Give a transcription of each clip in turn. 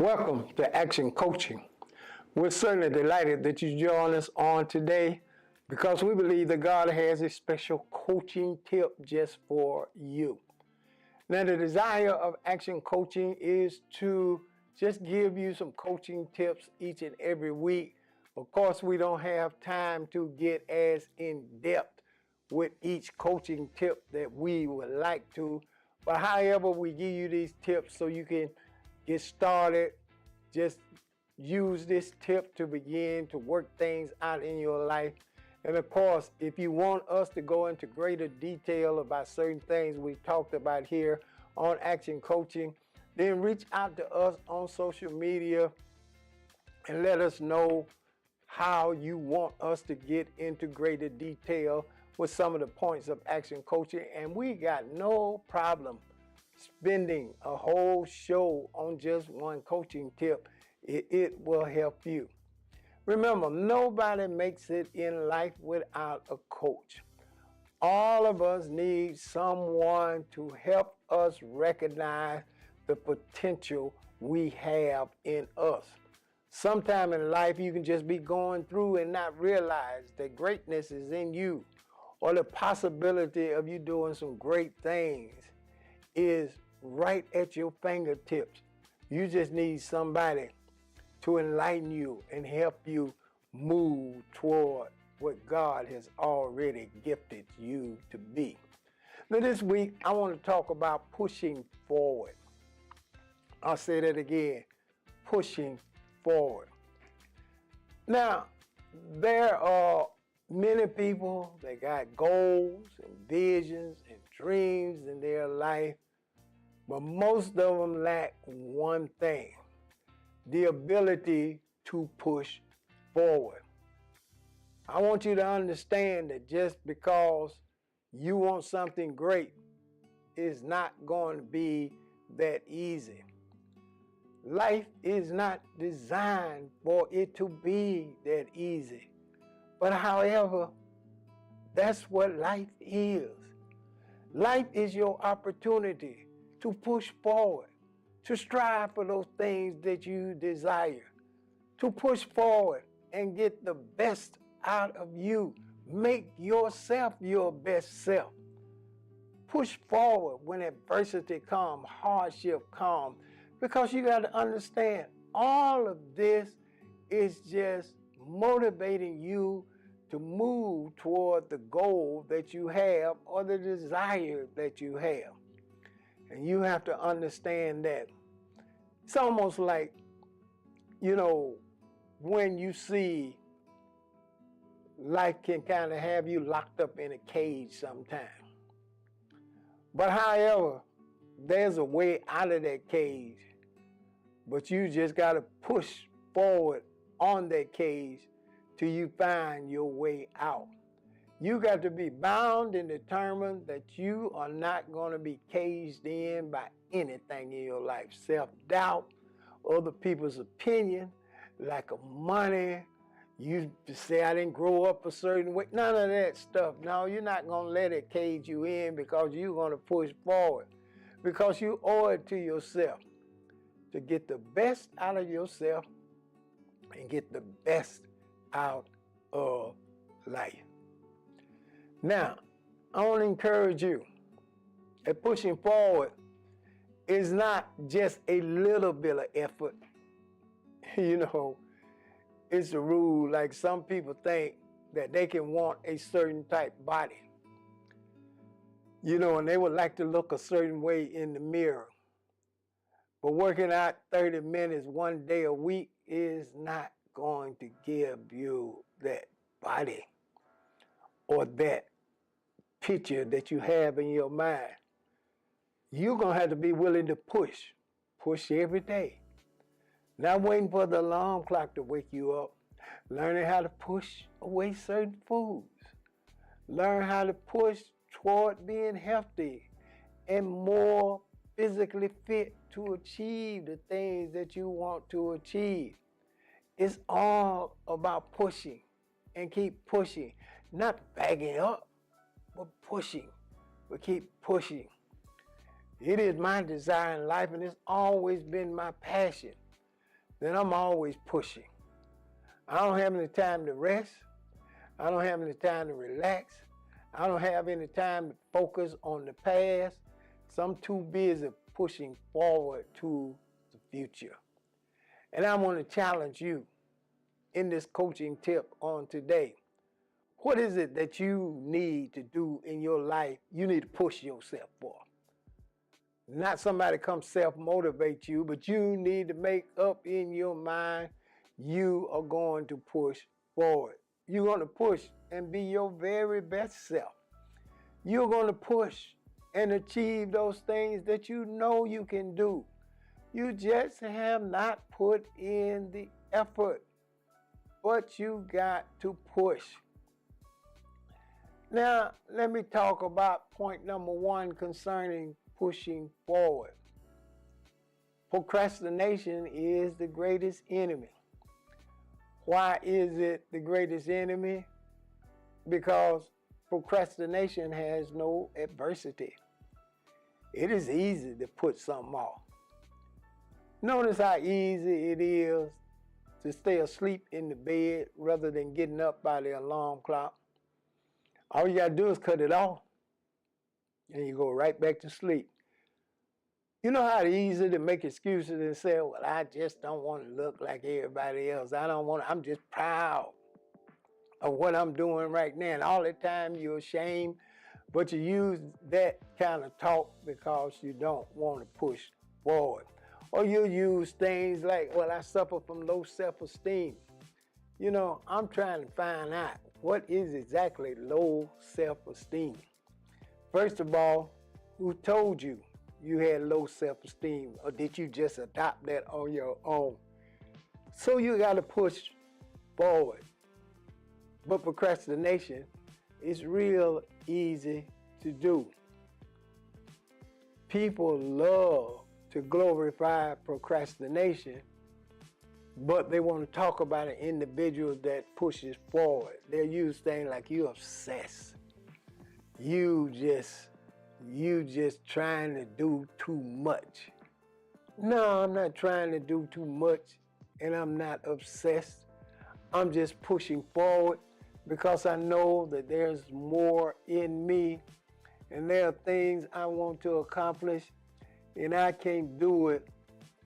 Welcome to Action Coaching. We're certainly delighted that you join us on today because we believe that God has a special coaching tip just for you. Now, the desire of Action Coaching is to just give you some coaching tips each and every week. Of course, we don't have time to get as in depth with each coaching tip that we would like to, but however, we give you these tips so you can get started. Just use this tip to begin to work things out in your life. And of course, if you want us to go into greater detail about certain things we talked about here on Action Coaching, then reach out to us on social media and let us know how you want us to get into greater detail with some of the points of Action Coaching. And we got no problem spending a whole show on just one coaching tip. It will help you. Remember, nobody makes it in life without a coach. All of us need someone to help us recognize the potential we have in us. Sometime in life, you can just be going through and not realize that greatness is in you, or the possibility of you doing some great things is right at your fingertips. You just need somebody to enlighten you and help you move toward what God has already gifted you to be. Now this week, I want to talk about pushing forward. I'll say that again, pushing forward. Now, there are many people that got goals and visions and dreams in their life, but most of them lack one thing: the ability to push forward. I want you to understand that just because you want something great, it's not going to be that easy. Life is not designed for it to be that easy. But however, that's what life is. Life is your opportunity to push forward, to strive for those things that you desire, to push forward and get the best out of you. Make yourself your best self. Push forward when adversity comes, hardship comes, because you got to understand all of this is just motivating you to move toward the goal that you have or the desire that you have. And you have to understand that it's almost like, when you see life can kind of have you locked up in a cage sometime. But however, there's a way out of that cage. But you just got to push forward on that cage till you find your way out. You got to be bound and determined that you are not going to be caged in by anything in your life. Self-doubt, other people's opinion, lack of money. You say, I didn't grow up a certain way. None of that stuff. No, you're not going to let it cage you in, because you're going to push forward. Because you owe it to yourself to get the best out of yourself and get the best out of life. Now, I want to encourage you that pushing forward is not just a little bit of effort. It's a rule. Like, some people think that they can want a certain type body, and they would like to look a certain way in the mirror. But working out 30 minutes one day a week is not going to give you that body or that picture that you have in your mind. You're going to have to be willing to push every day. Not waiting for the alarm clock to wake you up. Learning how to push away certain foods. Learn how to push toward being healthy and more physically fit to achieve the things that you want to achieve. It's all about pushing, and keep pushing. Not backing up, but pushing. But keep pushing. It is my desire in life, and it's always been my passion, then I'm always pushing. I don't have any time to rest. I don't have any time to relax. I don't have any time to focus on the past. So I'm too busy pushing forward to the future. And I want to challenge you in this coaching tip on today. What is it that you need to do in your life? You need to push yourself for. Not somebody come self-motivate you, but you need to make up in your mind you are going to push forward. You're going to push and be your very best self. You're going to push and achieve those things that you know you can do. You just have not put in the effort, but you got to push. Now, let me talk about point number 1 concerning pushing forward. Procrastination is the greatest enemy. Why is it the greatest enemy? Because procrastination has no adversity. It is easy to put something off. Notice how easy it is to stay asleep in the bed rather than getting up by the alarm clock. All you gotta do is cut it off, and you go right back to sleep. You know how easy to make excuses and say, well, I just don't want to look like everybody else. I'm just proud of what I'm doing right now. And all the time you're ashamed, but you use that kind of talk because you don't want to push forward. Or you use things like, well, I suffer from low self-esteem. You know, I'm trying to find out what is exactly low self-esteem. First of all, who told you you had low self-esteem, or did you just adopt that on your own? So you got to push forward. But procrastination is real easy to do. People love to glorify procrastination, but they want to talk about an individual that pushes forward. They'll use things like, you obsessed. You just trying to do too much. No, I'm not trying to do too much, and I'm not obsessed. I'm just pushing forward because I know that there's more in me, and there are things I want to accomplish, and I can't do it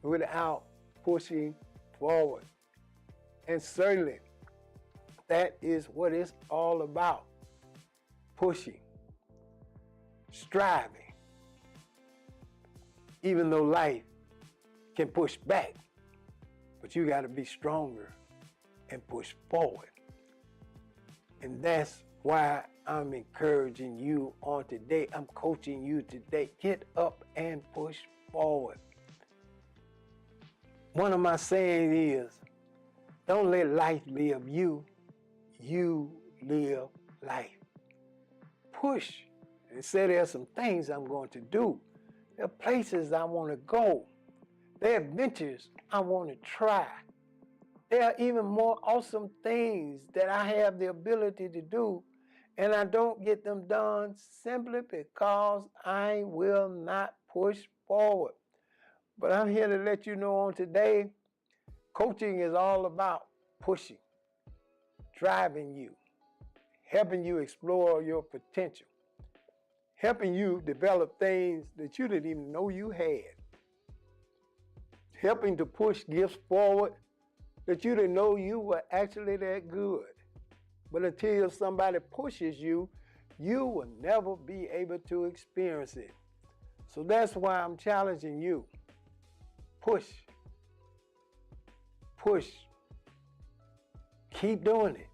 without pushing forward. And certainly, that is what it's all about. Pushing. Striving. Even though life can push back, but you got to be stronger and push forward. And that's why I'm encouraging you on today. I'm coaching you today. Get up and push forward. One of my sayings is, don't let life live you. You live life. Push. And say there are some things I'm going to do. There are places I want to go. There are adventures I want to try. There are even more awesome things that I have the ability to do, and I don't get them done simply because I will not push forward. But I'm here to let you know on today, coaching is all about pushing, driving you, helping you explore your potential, helping you develop things that you didn't even know you had, helping to push gifts forward that you didn't know you were actually that good. But until somebody pushes you, you will never be able to experience it. So that's why I'm challenging you. Push. Push. Keep doing it.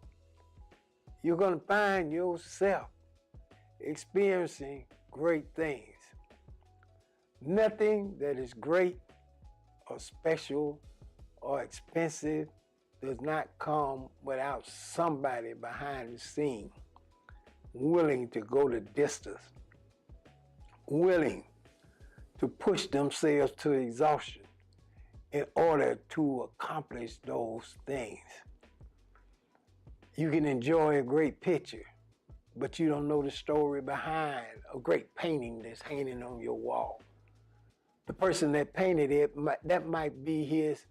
You're going to find yourself experiencing great things. Nothing that is great or special or expensive does not come without somebody behind the scene willing to go the distance, willing to push themselves to exhaustion in order to accomplish those things. You can enjoy a great picture, but you don't know the story behind a great painting that's hanging on your wall. The person that painted it, that might be his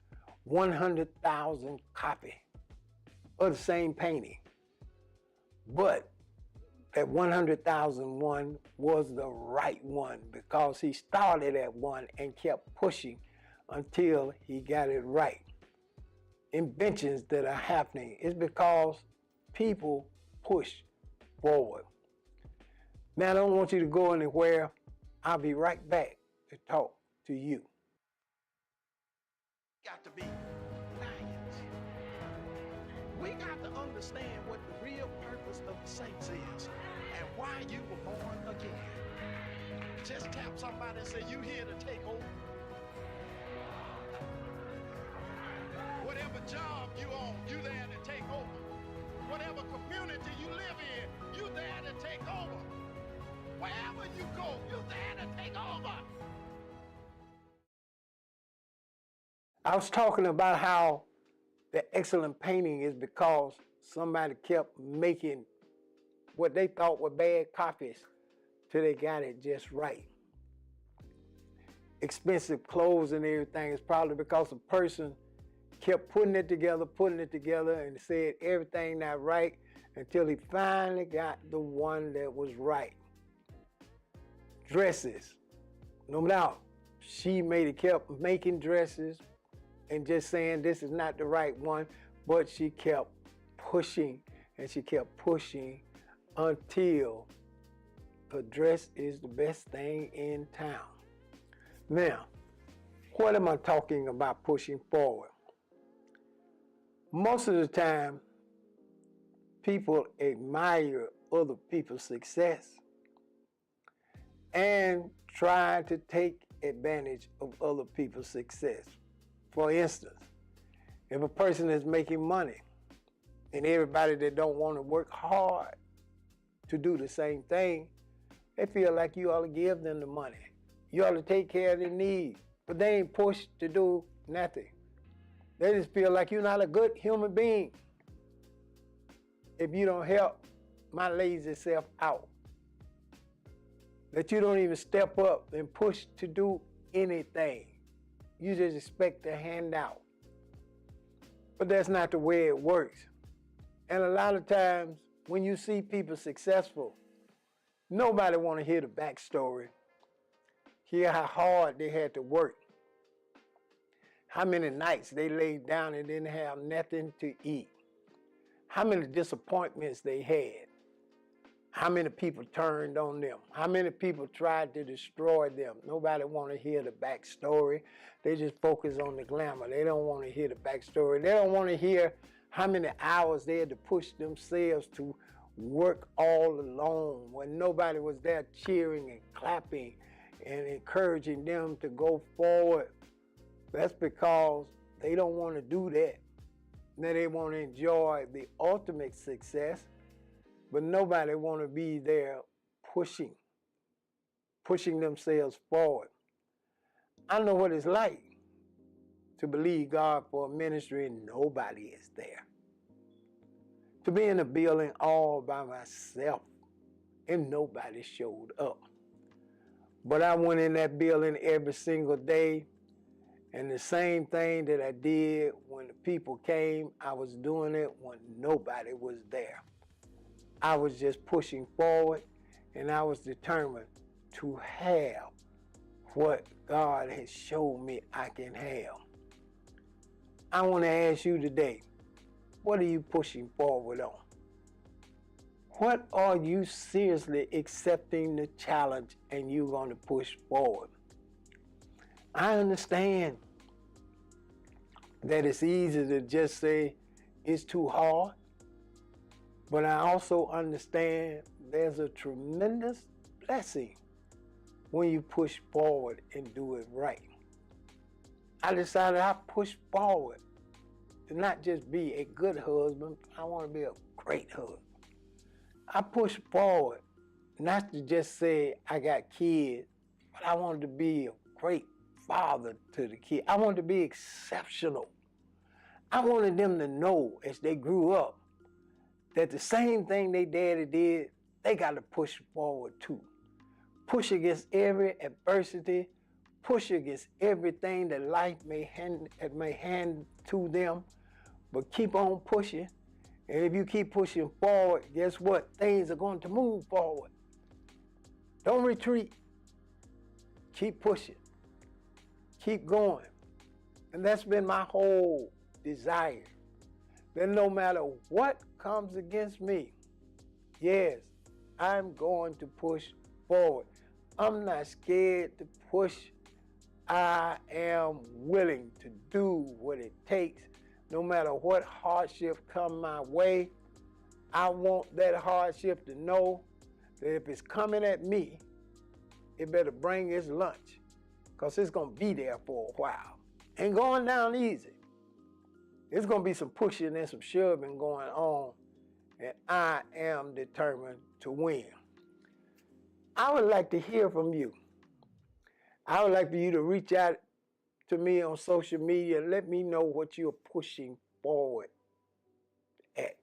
100,000 copies of the same painting. But that 100,000 one was the right one because he started at one and kept pushing until he got it right. Inventions that are happening is because people push forward. Now, I don't want you to go anywhere. I'll be right back to talk to you. Got to be lions. We got to understand what the real purpose of the saints is and why you were born again. Just tap somebody and say, you here to take over. Whatever job you own, you there to take over. Whatever community you live in, you there to take over. Wherever you go, you there to take over. I was talking about how the excellent painting is because somebody kept making what they thought were bad copies till they got it just right. Expensive clothes and everything is probably because a person kept putting it together, and said everything not right until he finally got the one that was right. Dresses, no doubt, she kept making dresses and just saying this is not the right one, but she kept pushing and she kept pushing until her dress is the best thing in town. Now, what am I talking about pushing forward? Most of the time, people admire other people's success and try to take advantage of other people's success. For instance, if a person is making money and everybody that don't want to work hard to do the same thing, they feel like you ought to give them the money. You ought to take care of their needs, but they ain't pushed to do nothing. They just feel like you're not a good human being if you don't help my lazy self out. That you don't even step up and push to do anything. You just expect a handout. But that's not the way it works. And a lot of times when you see people successful, nobody want to hear the backstory. Hear how hard they had to work. How many nights they laid down and didn't have nothing to eat. How many disappointments they had. How many people turned on them. How many people tried to destroy them. Nobody want to hear the backstory. They just focus on the glamour. They don't want to hear the backstory. They don't want to hear how many hours they had to push themselves to work all alone when nobody was there cheering and clapping and encouraging them to go forward. That's because they don't want to do that. Then they want to enjoy the ultimate success, but nobody want to be there pushing themselves forward. I know what it's like to believe God for a ministry and nobody is there. To be in a building all by myself and nobody showed up. But I went in that building every single day, and the same thing that I did when the people came, I was doing it when nobody was there. I was just pushing forward, and I was determined to have what God has shown me I can have. I want to ask you today, what are you pushing forward on? What are you seriously accepting the challenge and you're going to push forward? I understand that it's easy to just say it's too hard, but I also understand there's a tremendous blessing when you push forward and do it right. I decided I push forward to not just be a good husband, I want to be a great husband. I push forward not to just say I got kids, but I wanted to be a great father to the kids. I wanted to be exceptional. I wanted them to know as they grew up that the same thing they daddy did, they got to push forward too. Push against every adversity, push against everything that life may hand to them, but keep on pushing. And if you keep pushing forward, guess what? Things are going to move forward. Don't retreat. Keep pushing. Keep going. And that's been my whole desire. That no matter what comes against me, yes, I'm going to push forward. I'm not scared to push. I am willing to do what it takes, no matter what hardship come my way. I want that hardship to know that if it's coming at me, it better bring its lunch, because it's going to be there for a while. Ain't going down easy. There's going to be some pushing and some shoving going on, and I am determined to win. I would like to hear from you. I would like for you to reach out to me on social media and let me know what you're pushing forward at.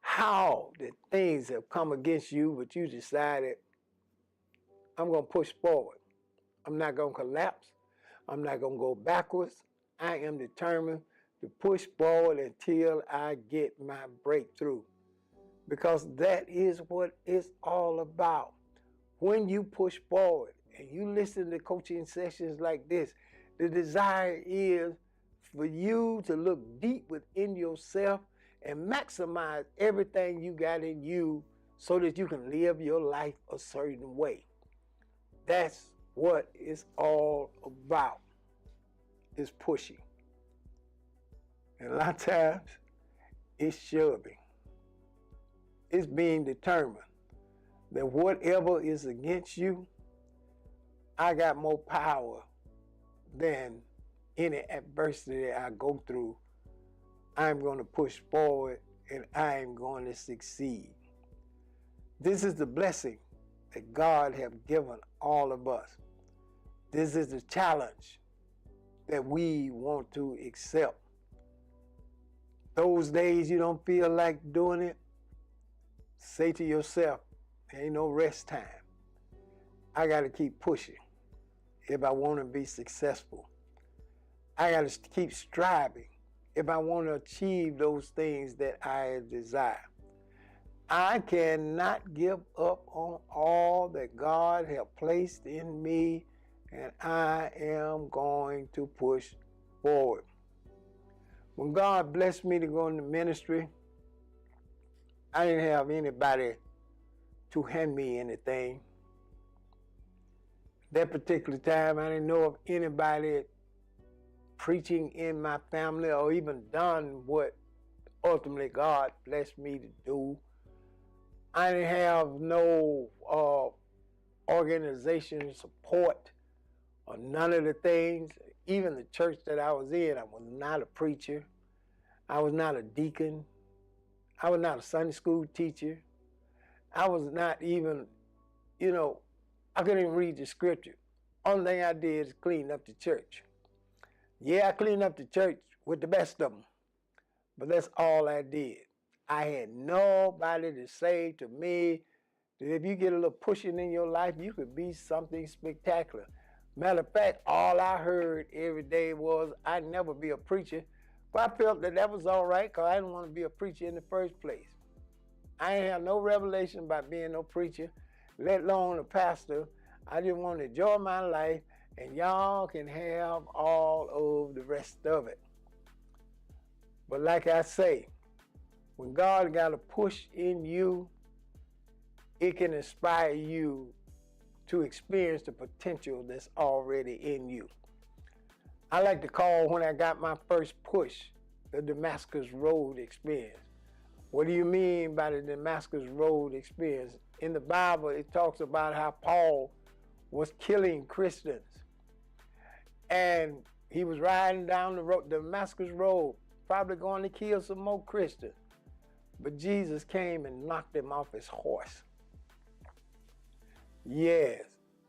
How the things have come against you, but you decided, I'm going to push forward. I'm not going to collapse. I'm not going to go backwards. I am determined to push forward until I get my breakthrough. Because that is what it's all about. When you push forward and you listen to coaching sessions like this, the desire is for you to look deep within yourself and maximize everything you got in you so that you can live your life a certain way. That's what it's all about, is pushing. And a lot of times, it's shoving. It's being determined that whatever is against you, I got more power than any adversity I go through. I'm going to push forward and I am going to succeed. This is the blessing that God has given all of us. This is the challenge that we want to accept. Those days you don't feel like doing it, say to yourself, there ain't no rest time. I got to keep pushing if I want to be successful. I got to keep striving if I want to achieve those things that I desire. I cannot give up on all that God has placed in me, and I am going to push forward. When God blessed me to go into ministry, I didn't have anybody to hand me anything. That particular time, I didn't know of anybody preaching in my family or even done what ultimately God blessed me to do. I didn't have no organization support or none of the things. Even the church that I was in, I was not a preacher. I was not a deacon. I was not a Sunday school teacher. I was not even, I couldn't even read the scripture. Only thing I did is clean up the church. Yeah, I cleaned up the church with the best of them, but that's all I did. I had nobody to say to me that if you get a little pushing in your life, you could be something spectacular. Matter of fact, all I heard every day was I'd never be a preacher, but I felt that was all right because I didn't want to be a preacher in the first place. I ain't have no revelation about being no preacher, let alone a pastor. I just want to enjoy my life, and y'all can have all of the rest of it. But like I say, when God got a push in you, it can inspire you to experience the potential that's already in you. I like to call when I got my first push the Damascus Road experience. What do you mean by the Damascus Road experience? In the Bible, it talks about how Paul was killing Christians. And he was riding down the road, Damascus Road, probably going to kill some more Christians. But Jesus came and knocked him off his horse. Yes,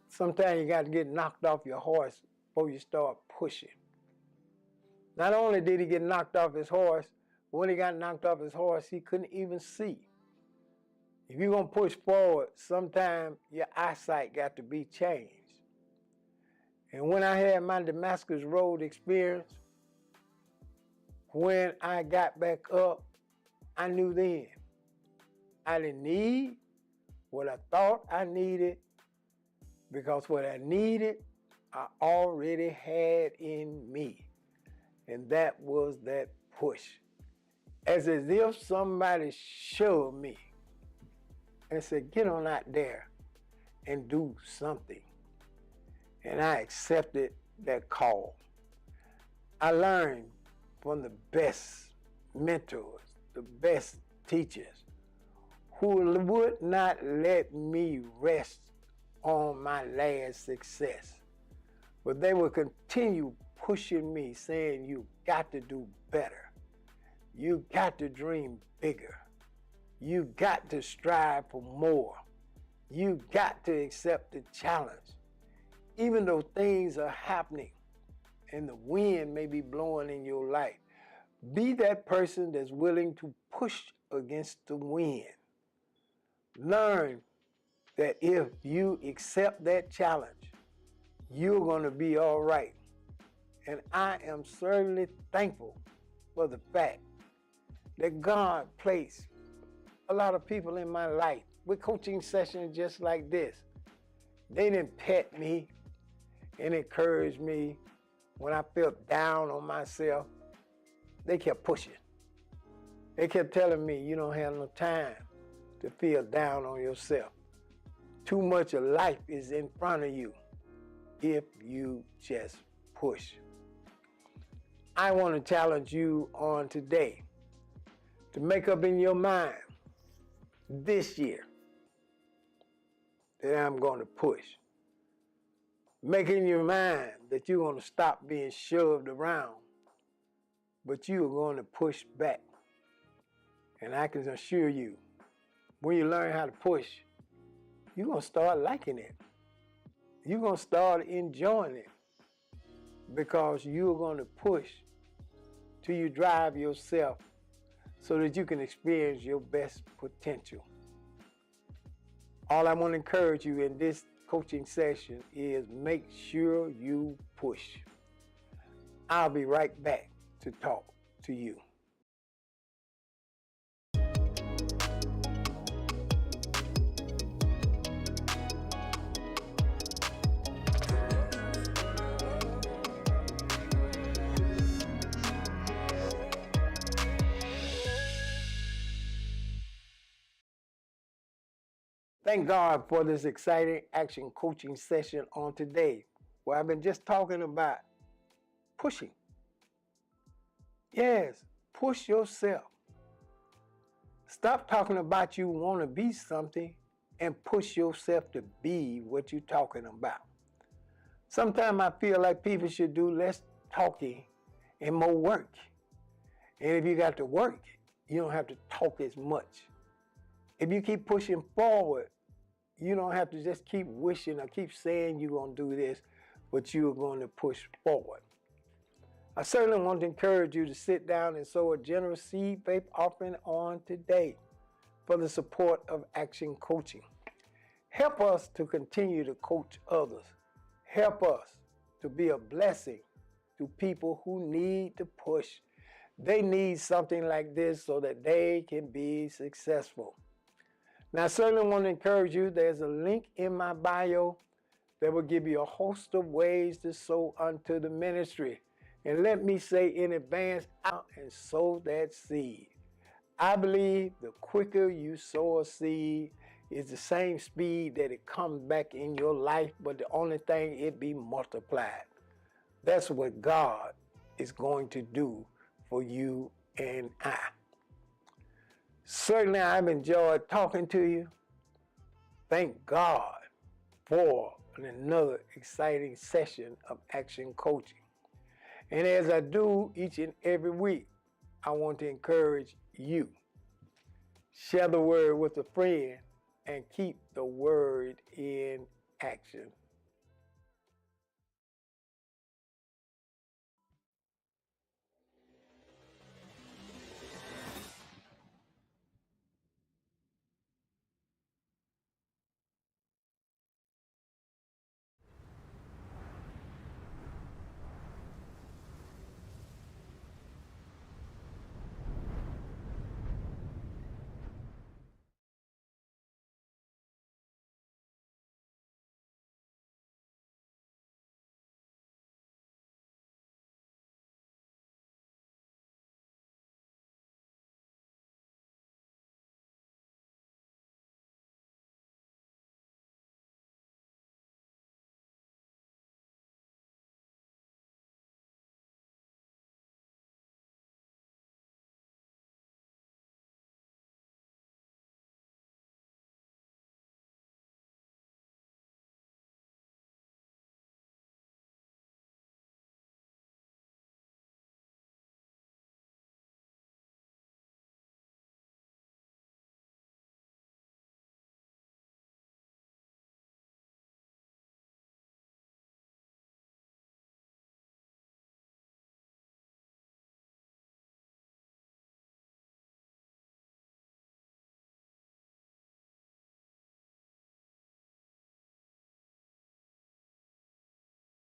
sometimes you got to get knocked off your horse before you start pushing. Not only did he get knocked off his horse, when he got knocked off his horse, he couldn't even see. If you're going to push forward, sometimes your eyesight got to be changed. And when I had my Damascus Road experience, when I got back up, I knew then I didn't need what I thought I needed, because what I needed, I already had in me. And that was that push. As if somebody shoved me and said, get on out there and do something. And I accepted that call. I learned from the best mentors, the best teachers, who would not let me rest on my last success. But they would continue pushing me, saying, you got to do better. You got to dream bigger. You got to strive for more. You got to accept the challenge. Even though things are happening and the wind may be blowing in your life, be that person that's willing to push against the wind. Learn that if you accept that challenge, you're going to be all right. And I am certainly thankful for the fact that God placed a lot of people in my life with coaching sessions just like this. They didn't pet me and encourage me when I felt down on myself. They kept pushing. They kept telling me, you don't have no time to feel down on yourself. Too much of life is in front of you if you just push. I want to challenge you on today to make up in your mind this year that I'm going to push. Make in your mind that you're going to stop being shoved around, but you are going to push back. And I can assure you, when you learn how to push, you're going to start liking it. You're going to start enjoying it, because you're going to push till you drive yourself so that you can experience your best potential. All I want to encourage you in this coaching session is make sure you push. I'll be right back to talk to you. Thank God for this exciting action coaching session on today, where I've been just talking about pushing. Yes, push yourself. Stop talking about you want to be something and push yourself to be what you're talking about. Sometimes I feel like people should do less talking and more work. And if you got to work, you don't have to talk as much. If you keep pushing forward, you don't have to just keep wishing or keep saying you're going to do this, but you're going to push forward. I certainly want to encourage you to sit down and sow a generous seed faith offering on today for the support of Action Coaching. Help us to continue to coach others. Help us to be a blessing to people who need to push. They need something like this so that they can be successful. Now, I certainly want to encourage you. There's a link in my bio that will give you a host of ways to sow unto the ministry. And let me say in advance, out and sow that seed. I believe the quicker you sow a seed is the same speed that it comes back in your life, but the only thing, it be multiplied. That's what God is going to do for you and I. Certainly, I've enjoyed talking to you. Thank God for another exciting session of Action Coaching. And as I do each and every week, I want to encourage you. Share the word with a friend and keep the word in action.